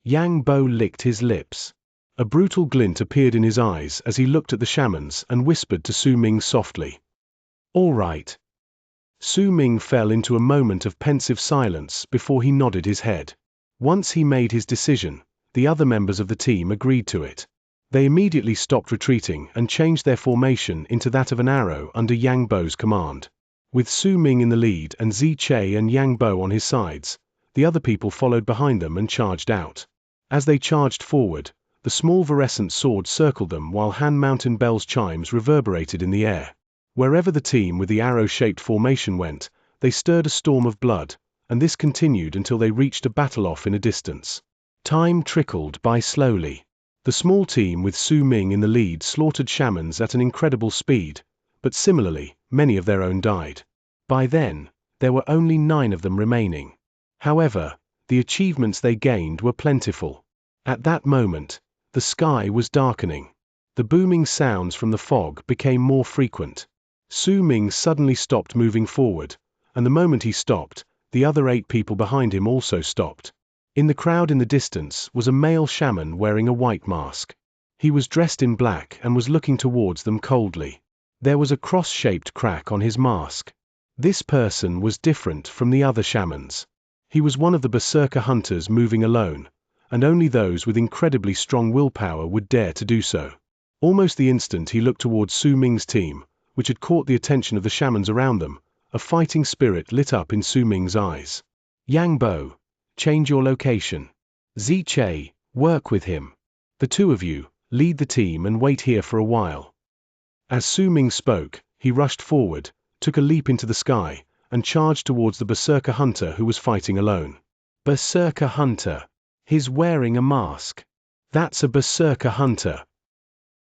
Yang Bo licked his lips. A brutal glint appeared in his eyes as he looked at the shamans and whispered to Su Ming softly, "All right." Su Ming fell into a moment of pensive silence before he nodded his head. Once he made his decision, the other members of the team agreed to it. They immediately stopped retreating and changed their formation into that of an arrow under Yang Bo's command. With Su Ming in the lead and Xianxia and Yang Bo on his sides, the other people followed behind them and charged out. As they charged forward, the small virescent sword circled them while Han Mountain bells' chimes reverberated in the air. Wherever the team with the arrow-shaped formation went, they stirred a storm of blood, and this continued until they reached a battle off in a distance. Time trickled by slowly. The small team with Su Ming in the lead slaughtered shamans at an incredible speed, but similarly, many of their own died. By then, there were only 9 of them remaining. However, the achievements they gained were plentiful. At that moment, the sky was darkening. The booming sounds from the fog became more frequent. Su Ming suddenly stopped moving forward, and the moment he stopped, the other 8 people behind him also stopped. In the crowd in the distance was a male shaman wearing a white mask. He was dressed in black and was looking towards them coldly. There was a cross-shaped crack on his mask. This person was different from the other shamans. He was one of the berserker hunters moving alone, and only those with incredibly strong willpower would dare to do so. Almost the instant he looked towards Su Ming's team, which had caught the attention of the shamans around them, a fighting spirit lit up in Su Ming's eyes. "Yang Bo, change your location. Xianxia, work with him. The 2 of you, lead the team and wait here for a while." As Su Ming spoke, he rushed forward, took a leap into the sky, and charged towards the berserker hunter who was fighting alone. Berserker hunter. He's wearing a mask. That's a berserker hunter.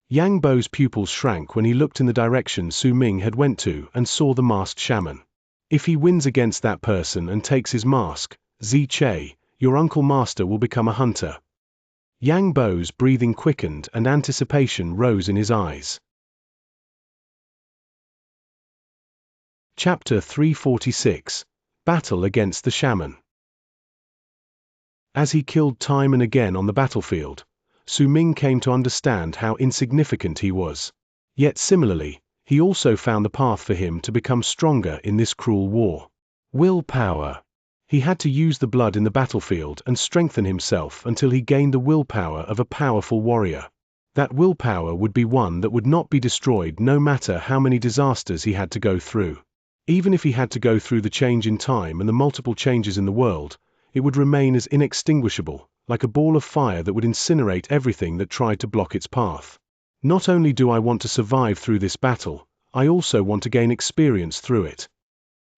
Yang Bo's pupils shrank when he looked in the direction Su Ming had went to and saw the masked shaman. If he wins against that person and takes his mask, Xianxia, your uncle master will become a hunter. Yang Bo's breathing quickened and anticipation rose in his eyes. Chapter 346. Battle against the Shaman. As he killed time and again on the battlefield, Su Ming came to understand how insignificant he was. Yet similarly, he also found the path for him to become stronger in this cruel war. Willpower. He had to use the blood in the battlefield and strengthen himself until he gained the willpower of a powerful warrior. That willpower would be one that would not be destroyed no matter how many disasters he had to go through. Even if he had to go through the change in time and the multiple changes in the world, it would remain as inextinguishable, like a ball of fire that would incinerate everything that tried to block its path. Not only do I want to survive through this battle, I also want to gain experience through it.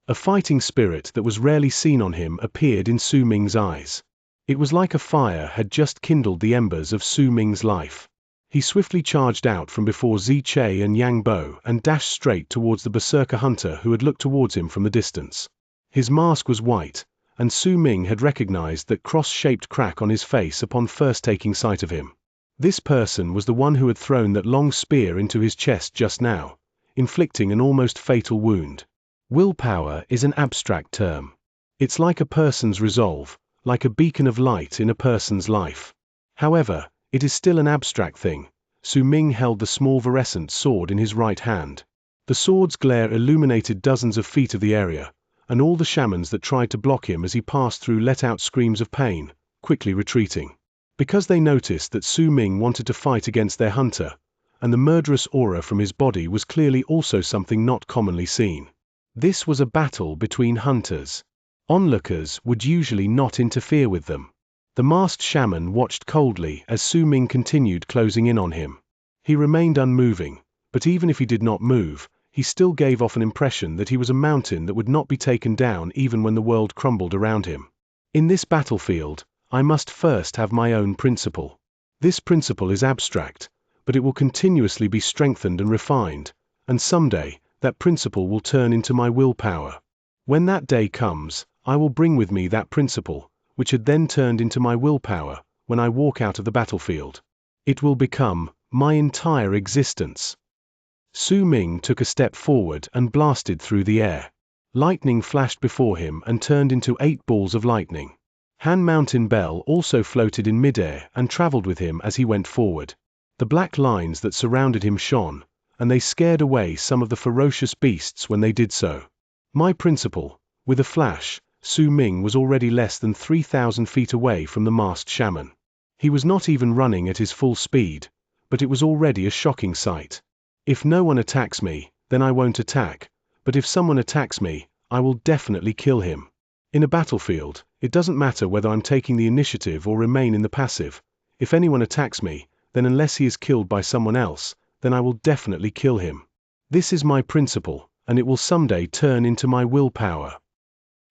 A fighting spirit that was rarely seen on him appeared in Su Ming's eyes. It was like a fire had just kindled the embers of Su Ming's life. He swiftly charged out from before Xianxia and Yang Bo and dashed straight towards the berserker hunter who had looked towards him from the distance. His mask was white, and Su Ming had recognized that cross-shaped crack on his face upon first taking sight of him. This person was the one who had thrown that long spear into his chest just now, inflicting an almost fatal wound. Willpower is an abstract term. It's like a person's resolve, like a beacon of light in a person's life. However, it is still an abstract thing. Su Ming held the small virescent sword in his right hand. The sword's glare illuminated dozens of feet of the area, and all the shamans that tried to block him as he passed through let out screams of pain, quickly retreating. Because they noticed that Su Ming wanted to fight against their hunter, and the murderous aura from his body was clearly also something not commonly seen. This was a battle between hunters. Onlookers would usually not interfere with them. The masked shaman watched coldly as Su Ming continued closing in on him. He remained unmoving, but even if he did not move, he still gave off an impression that he was a mountain that would not be taken down even when the world crumbled around him. In this battlefield, I must first have my own principle. This principle is abstract, but it will continuously be strengthened and refined, and someday, that principle will turn into my willpower. When that day comes, I will bring with me that principle, which had then turned into my willpower, when I walk out of the battlefield. It will become my entire existence. Su Ming took a step forward and blasted through the air. Lightning flashed before him and turned into 8 balls of lightning. Han Mountain Bell also floated in midair and traveled with him as he went forward. The black lines that surrounded him shone, and they scared away some of the ferocious beasts when they did so. My principal. With a flash, Su Ming was already less than 3,000 feet away from the masked shaman. He was not even running at his full speed, but it was already a shocking sight. If no one attacks me, then I won't attack, but if someone attacks me, I will definitely kill him. In a battlefield, it doesn't matter whether I'm taking the initiative or remain in the passive. If anyone attacks me, then unless he is killed by someone else, then I will definitely kill him. This is my principle, and it will someday turn into my willpower.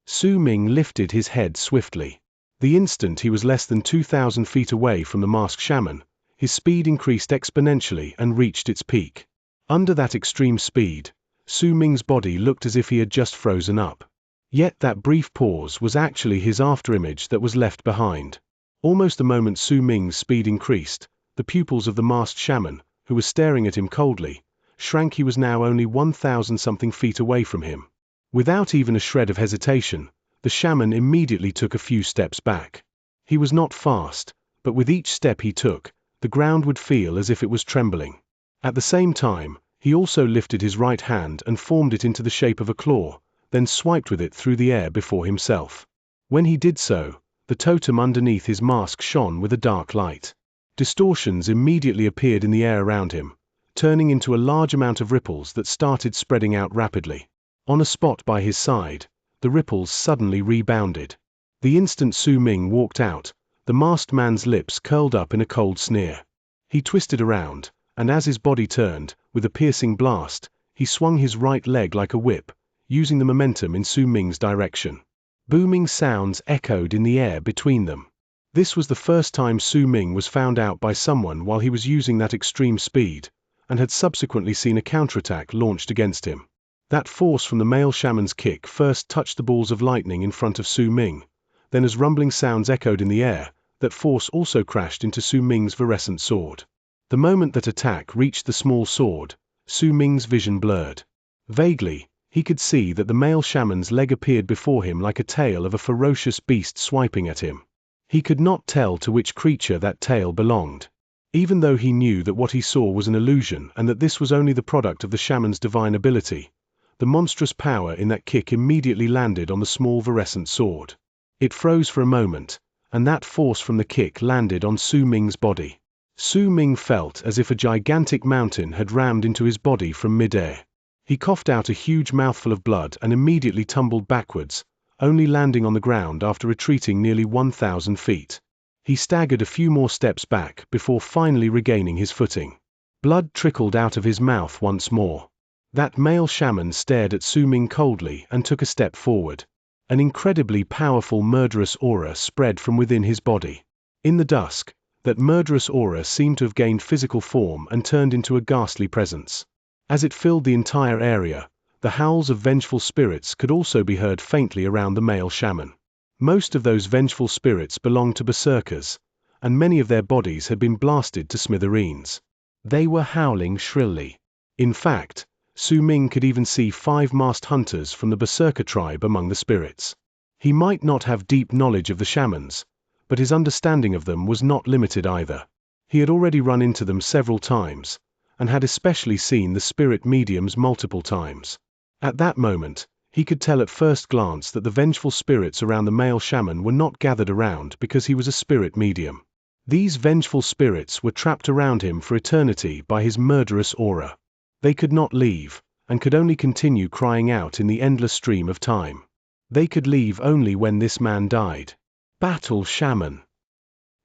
Su Ming lifted his head swiftly. The instant he was less than 2,000 feet away from the masked shaman, his speed increased exponentially and reached its peak. Under that extreme speed, Su Ming's body looked as if he had just frozen up. Yet that brief pause was actually his afterimage that was left behind. Almost the moment Su Ming's speed increased, the pupils of the masked shaman, who was staring at him coldly, shrank. He was now only 1,000-something feet away from him. Without even a shred of hesitation, the shaman immediately took a few steps back. He was not fast, but with each step he took, the ground would feel as if it was trembling. At the same time, he also lifted his right hand and formed it into the shape of a claw, then swiped with it through the air before himself. When he did so, the totem underneath his mask shone with a dark light. Distortions immediately appeared in the air around him, turning into a large amount of ripples that started spreading out rapidly. On a spot by his side, the ripples suddenly rebounded. The instant Su Ming walked out, the masked man's lips curled up in a cold sneer. He twisted around, and as his body turned, with a piercing blast, he swung his right leg like a whip, using the momentum in Su Ming's direction. Booming sounds echoed in the air between them. This was the first time Su Ming was found out by someone while he was using that extreme speed, and had subsequently seen a counterattack launched against him. That force from the male shaman's kick first touched the balls of lightning in front of Su Ming, then as rumbling sounds echoed in the air, that force also crashed into Su Ming's virescent sword. The moment that attack reached the small sword, Su Ming's vision blurred. Vaguely, he could see that the male shaman's leg appeared before him like a tail of a ferocious beast swiping at him. He could not tell to which creature that tail belonged. Even though he knew that what he saw was an illusion and that this was only the product of the shaman's divine ability, the monstrous power in that kick immediately landed on the small virescent sword. It froze for a moment, and that force from the kick landed on Su Ming's body. Su Ming felt as if a gigantic mountain had rammed into his body from midair. He coughed out a huge mouthful of blood and immediately tumbled backwards, only landing on the ground after retreating nearly 1,000 feet. He staggered a few more steps back before finally regaining his footing. Blood trickled out of his mouth once more. That male shaman stared at Su Ming coldly and took a step forward. An incredibly powerful murderous aura spread from within his body. In the dusk, that murderous aura seemed to have gained physical form and turned into a ghastly presence. As it filled the entire area, the howls of vengeful spirits could also be heard faintly around the male shaman. Most of those vengeful spirits belonged to berserkers, and many of their bodies had been blasted to smithereens. They were howling shrilly. In fact, Su Ming could even see 5 masked hunters from the berserker tribe among the spirits. He might not have deep knowledge of the shamans, but his understanding of them was not limited either. He had already run into them several times, and had especially seen the spirit mediums multiple times. At that moment, he could tell at first glance that the vengeful spirits around the male shaman were not gathered around because he was a spirit medium. These vengeful spirits were trapped around him for eternity by his murderous aura. They could not leave, and could only continue crying out in the endless stream of time. They could leave only when this man died. Battle Shaman.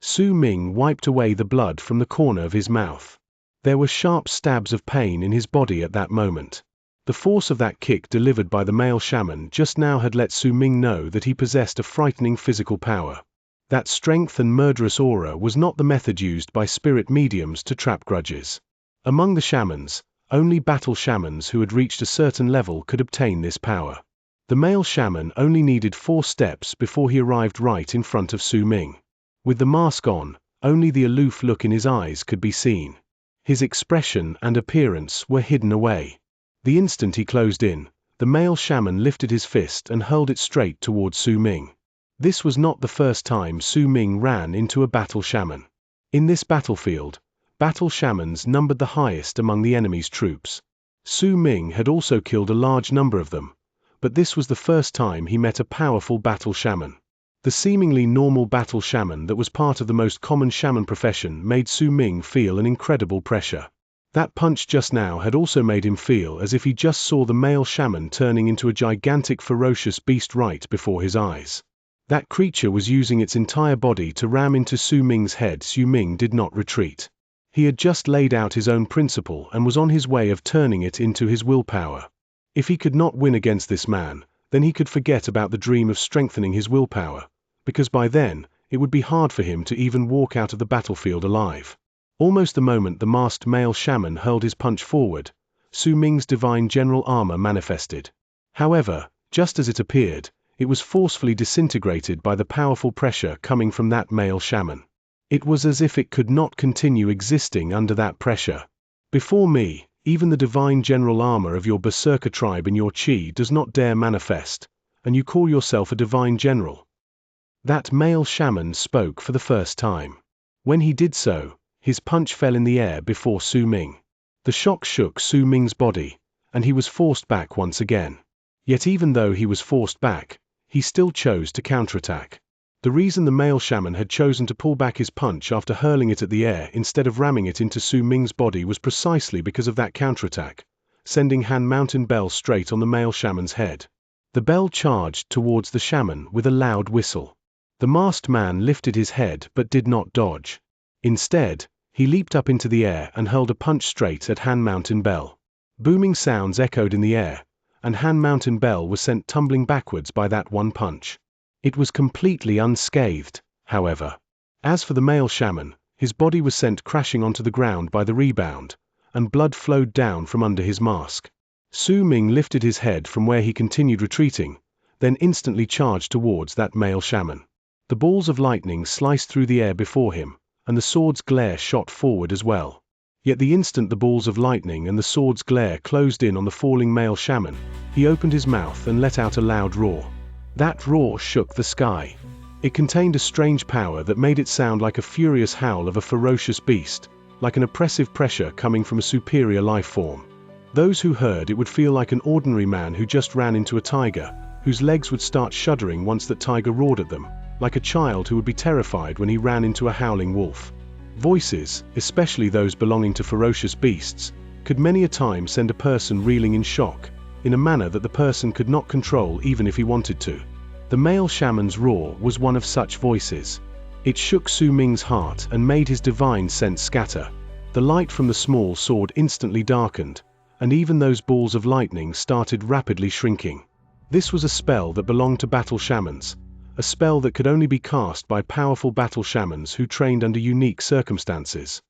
Su Ming wiped away the blood from the corner of his mouth. There were sharp stabs of pain in his body at that moment. The force of that kick delivered by the male shaman just now had let Su Ming know that he possessed a frightening physical power. That strength and murderous aura was not the method used by spirit mediums to trap grudges. Among the shamans, only battle shamans who had reached a certain level could obtain this power. The male shaman only needed 4 steps before he arrived right in front of Su Ming. With the mask on, only the aloof look in his eyes could be seen. His expression and appearance were hidden away. The instant he closed in, The male shaman lifted his fist and hurled it straight towards Su Ming. This was not the first time Su Ming ran into a battle shaman. In this battlefield, battle shamans numbered the highest among the enemy's troops. Su Ming had also killed a large number of them, but this was the first time he met a powerful battle shaman. The seemingly normal battle shaman that was part of the most common shaman profession made Su Ming feel an incredible pressure. That punch just now had also made him feel as if he just saw the male shaman turning into a gigantic ferocious beast right before his eyes. That creature was using its entire body to ram into Su Ming's head. Su Ming did not retreat. He had just laid out his own principle and was on his way of turning it into his willpower. If he could not win against this man, then he could forget about the dream of strengthening his willpower, because by then, it would be hard for him to even walk out of the battlefield alive. Almost the moment the masked male shaman hurled his punch forward, Su Ming's divine general armor manifested. However, just as it appeared, it was forcefully disintegrated by the powerful pressure coming from that male shaman. It was as if it could not continue existing under that pressure. Before me, even the divine general armor of your berserker tribe in your chi does not dare manifest, and you call yourself a divine general. That male shaman spoke for the first time. When he did so, his punch fell in the air before Su Ming. The shock shook Su Ming's body, and he was forced back once again. Yet even though he was forced back, he still chose to counterattack. The reason the male shaman had chosen to pull back his punch after hurling it at the air instead of ramming it into Su Ming's body was precisely because of that counterattack, sending Han Mountain Bell straight on the male shaman's head. The bell charged towards the shaman with a loud whistle. The masked man lifted his head but did not dodge. Instead, he leaped up into the air and hurled a punch straight at Han Mountain Bell. Booming sounds echoed in the air, and Han Mountain Bell was sent tumbling backwards by that one punch. It was completely unscathed, however. As for the male shaman, his body was sent crashing onto the ground by the rebound, and blood flowed down from under his mask. Su Ming lifted his head from where he continued retreating, then instantly charged towards that male shaman. The balls of lightning sliced through the air before him, and the sword's glare shot forward as well. Yet the instant the balls of lightning and the sword's glare closed in on the falling male shaman, he opened his mouth and let out a loud roar. That roar shook the sky. It contained a strange power that made it sound like a furious howl of a ferocious beast, like an oppressive pressure coming from a superior life form. Those who heard it would feel like an ordinary man who just ran into a tiger, whose legs would start shuddering once that tiger roared at them, like a child who would be terrified when he ran into a howling wolf. Voices, especially those belonging to ferocious beasts, could many a time send a person reeling in shock, in a manner that the person could not control even if he wanted to. The male shaman's roar was one of such voices. It shook Su Ming's heart and made his divine sense scatter. The light from the small sword instantly darkened, and even those balls of lightning started rapidly shrinking. This was a spell that belonged to battle shamans, a spell that could only be cast by powerful battle shamans who trained under unique circumstances.